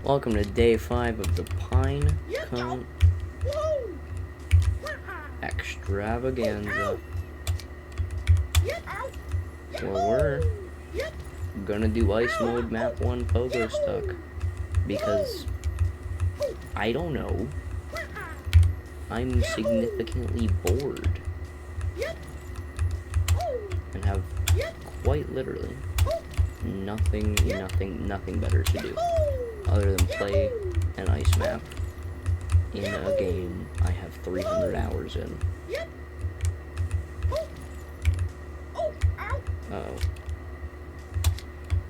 Welcome to day 5 of the Pine Cone Extravaganza. Well, we're gonna do ice mode map 1 pogo stuck because I don't know, I'm significantly bored and have quite literally nothing better to do other than play an ice map in a game I have 300 hours in. Uh-oh.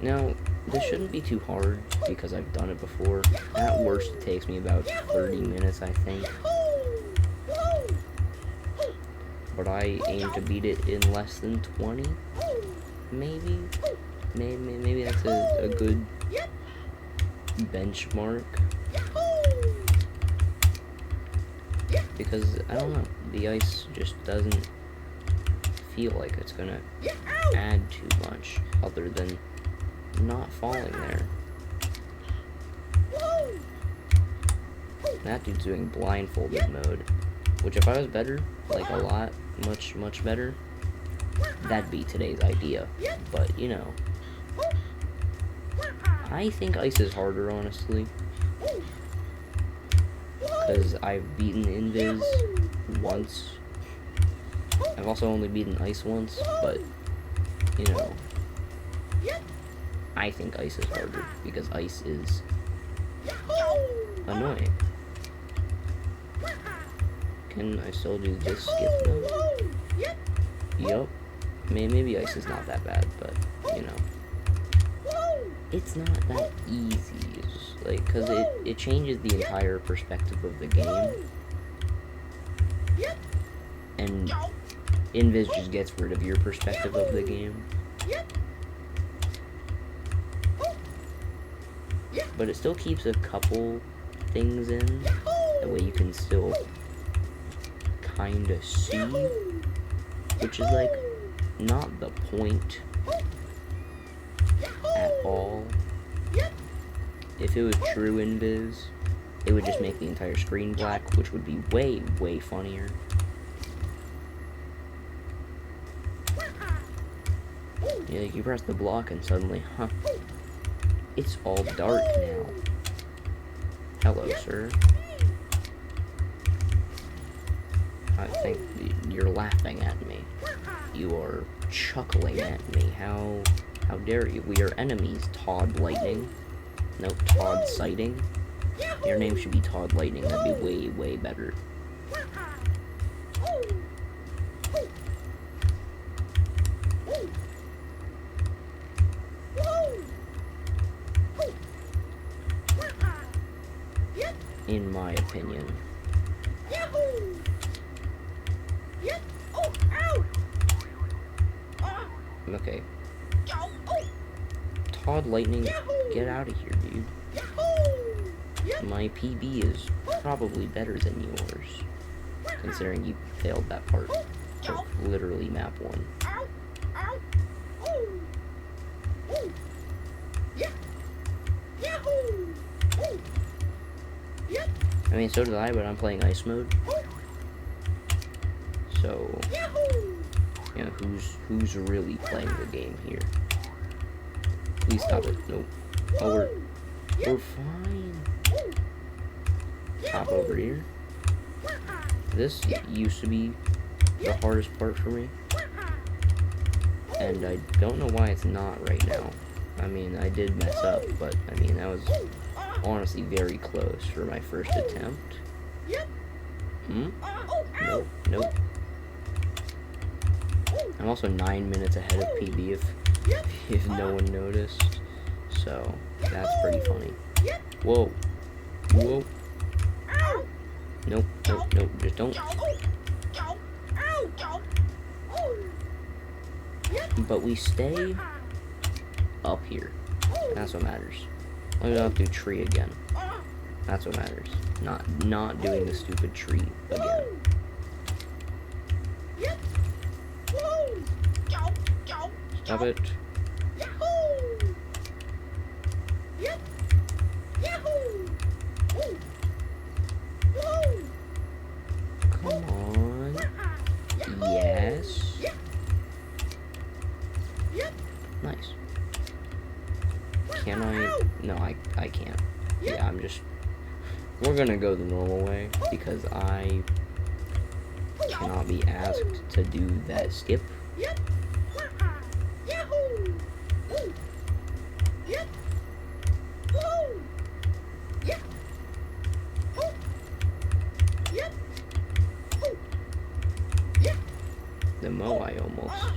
Now, this shouldn't be too hard because I've done it before. At worst, it takes me about 30 minutes, I think. But I aim to beat it in less than 20, maybe? Maybe that's a good benchmark. Because, I don't know, the ice just doesn't feel like it's gonna add too much other than not falling there. That dude's doing blindfolded mode, which if I was better, like a lot, much better, that'd be today's idea. But, you know, I think ice is harder, honestly, because I've beaten Invis once. I've also only beaten ice once, but, you know, I think ice is harder because ice is annoying. Can I still do this skip though? Yup. Maybe ice is not that bad, but, you know, it's not that easy, like, because it changes the entire perspective of the game, and Invis just gets rid of your perspective of the game, but it still keeps a couple things in, that way you can still kind of see, which is, like, not the point at all. If it was true Invis, it would just make the entire screen black, which would be way funnier. Yeah, you press the block and suddenly, it's all dark now. Hello, sir. I think you're laughing at me. You are chuckling at me. How dare you? We are enemies, Todd Lightning. No, Todd Sighting. Your name should be Todd Lightning. That'd be way better. In my opinion. Okay. Todd Lightning, get out of here, dude. My PB is probably better than yours, considering you failed that part of literally map 1. I mean, so did I, but I'm playing ice mode. So, you know, who's really playing the game here? Please stop it. Nope. Oh, we're fine. Hop over here. This used to be the hardest part for me, and I don't know why it's not right now. I mean, I did mess up, but I mean, that was honestly very close for my first attempt. Nope. I'm also 9 minutes ahead of PB if no one noticed, so that's pretty funny. Whoa. Nope, just don't. But we stay up here. That's what matters. I don't have to do tree again. That's what matters. Not doing the stupid tree again. Stop it. Yahoo! Come on. Yes. Nice. Can I? No, I can't. Yeah, I'm just... We're gonna go the normal way, because I cannot be asked to do that skip. The Moai almost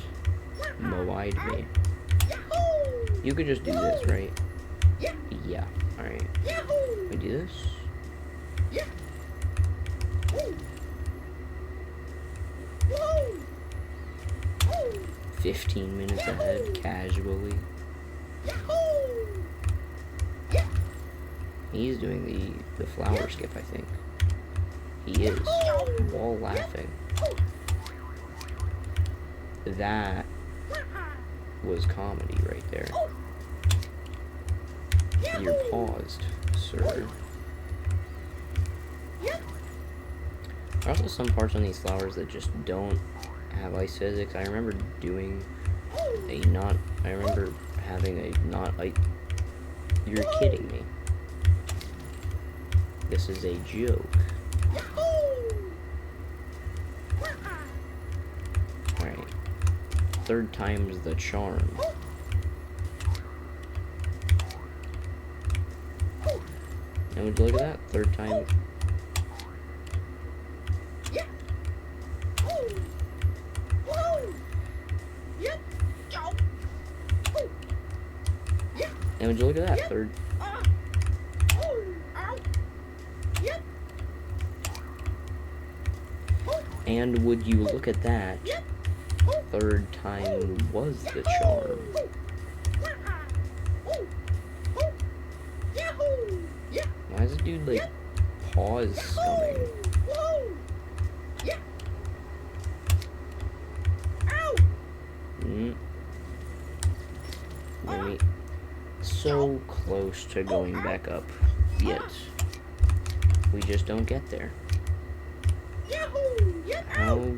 Moai'd me. You could just do this, right? Yeah, alright. We do this? 15 minutes ahead, casually. He's doing the flower skip, I think. He is. While laughing. That was comedy right there. You're paused, sir. There are also some parts on these flowers that just don't have ice physics. I remember doing a not... I remember having a not... You're kidding me. This is a joke. Alright. Third time's the charm. And would you look at that? Third time. And would you look at that? Third. And would you look at that? Third time was the charm. Why is the dude like paws scumming? Maybe so close to going back up, yet we just don't get there. How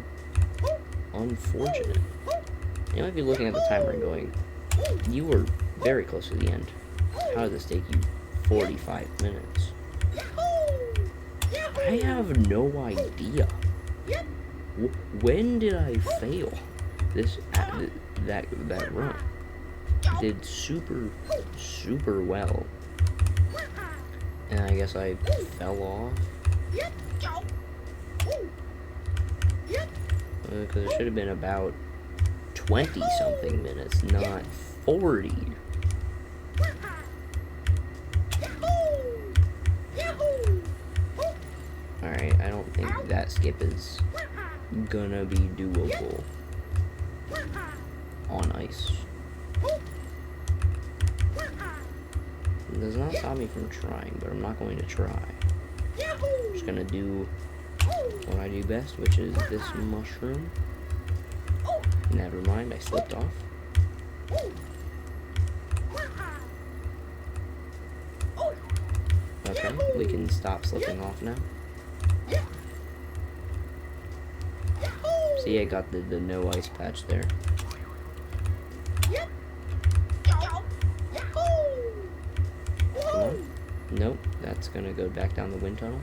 unfortunate. You might be looking at the timer and going, you were very close to the end. How did this take you 45 minutes? I have no idea. When did I fail that run? I did super well. And I guess I fell off. Because it should have been about 20-something minutes, not 40. Alright, I don't think that skip is gonna be doable on ice. It does not stop me from trying, but I'm not going to try. I'm just gonna do what I do best, which is this mushroom. Never mind, I slipped off. Okay, we can stop slipping off now. See, I got the no ice patch there. Come on. Nope, that's gonna go back down the wind tunnel.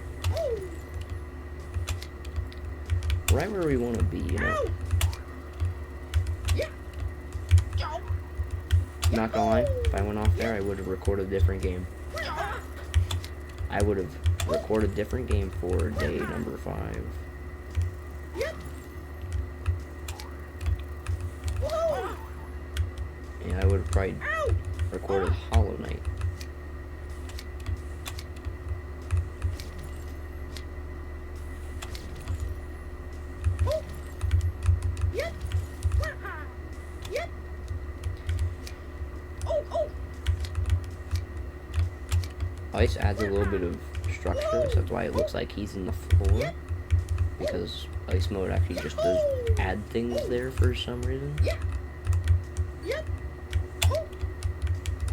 Right where we want to be, you know. Not gonna lie, if I went off there, I would have recorded a different game. I would have recorded a different game for day number 5. And I would have probably recorded Hollow Knight. Ice adds a little bit of structure, so that's why it looks like he's in the floor. Because ice mode actually just does add things there for some reason.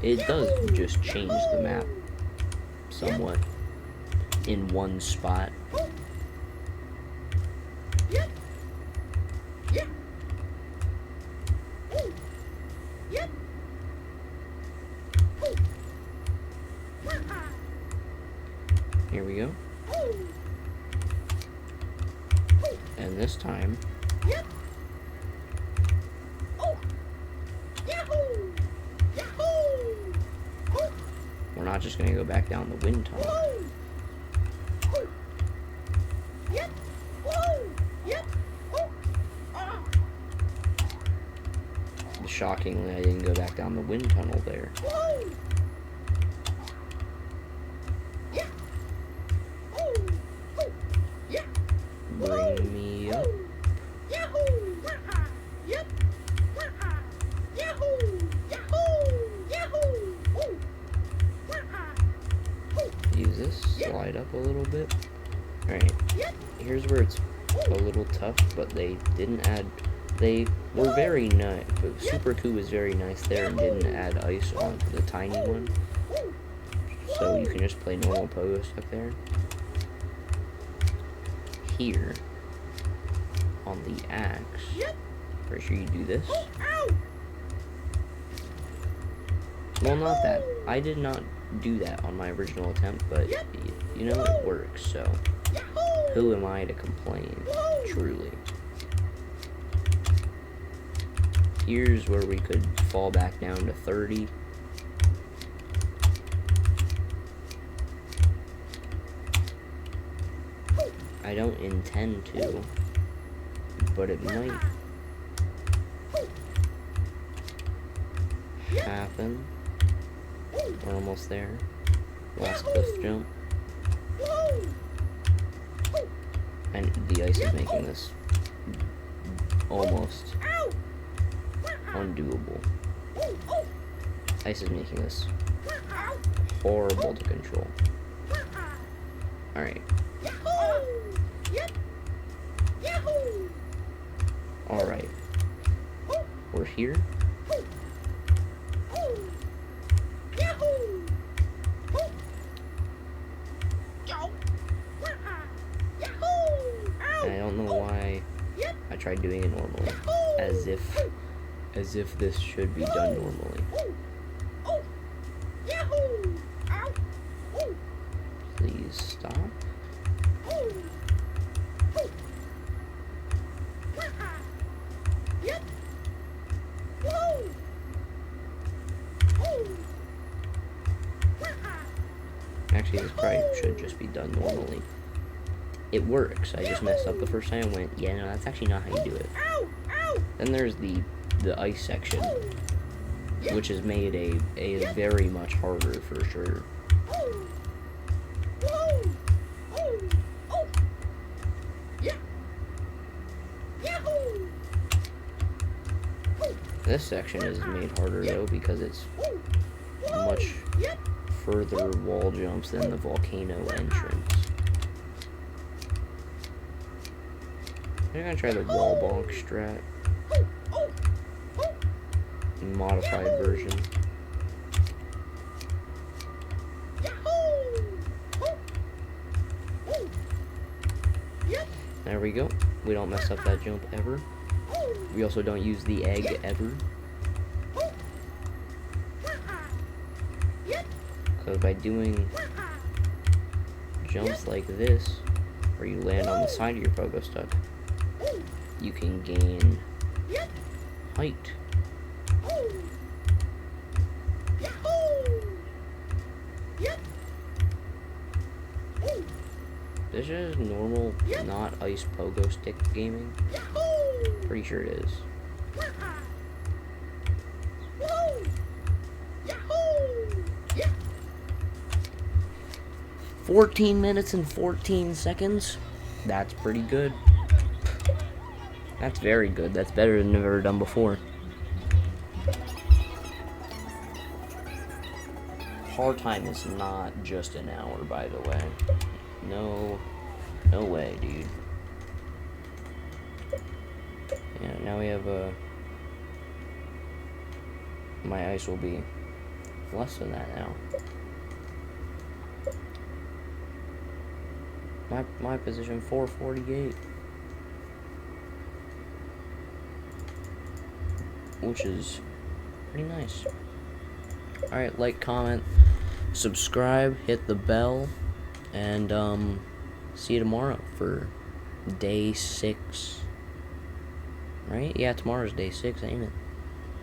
It does just change the map somewhat. in one spot. Here we go. And this time, we're not just gonna go back down the wind tunnel. Shockingly, I didn't go back down the wind tunnel there. Bring me up. Use this, slide up a little bit. Alright, here's where it's a little tough, but they didn't add, they were very nice, but Super 2 was very nice there and didn't add ice onto the tiny one. So you can just play normal pogo stick there. Here, on the axe, pretty sure you do this. Well, not that. I did not do that on my original attempt, but you know, it works, so who am I to complain, truly. Here's where we could fall back down to 30. I don't intend to, but it might happen. We're almost there. Last cliff jump. And the ice is making this almost undoable. Ice is making this horrible to control. Alright. Alright. We're here. And I don't know why I tried doing it normally. As if this should be done normally. Please stop. Actually, this probably should just be done normally. It works. I just messed up the first time. I went, yeah, no, that's actually not how you do it. Then there's the ice section, which has made a very much harder for sure. This section is made harder though because it's much further wall jumps than the volcano entrance. I'm gonna try the wall bonk strat. Modified version. There we go. We don't mess up that jump ever. We also don't use the egg ever. Because by doing jumps like this, where you land on the side of your pogo stick, you can gain height. This is normal, not ice pogo stick gaming. Pretty sure it is. 14 minutes and 14 seconds. That's pretty good. That's very good. That's better than I've ever done before. Hard time is not just an hour, by the way. No way, dude. Yeah, now we have my ice will be less than that now. My position 448. Which is pretty nice. Alright, like, comment, subscribe, hit the bell, and see you tomorrow for day 6. Right? Yeah, tomorrow's day 6, ain't it?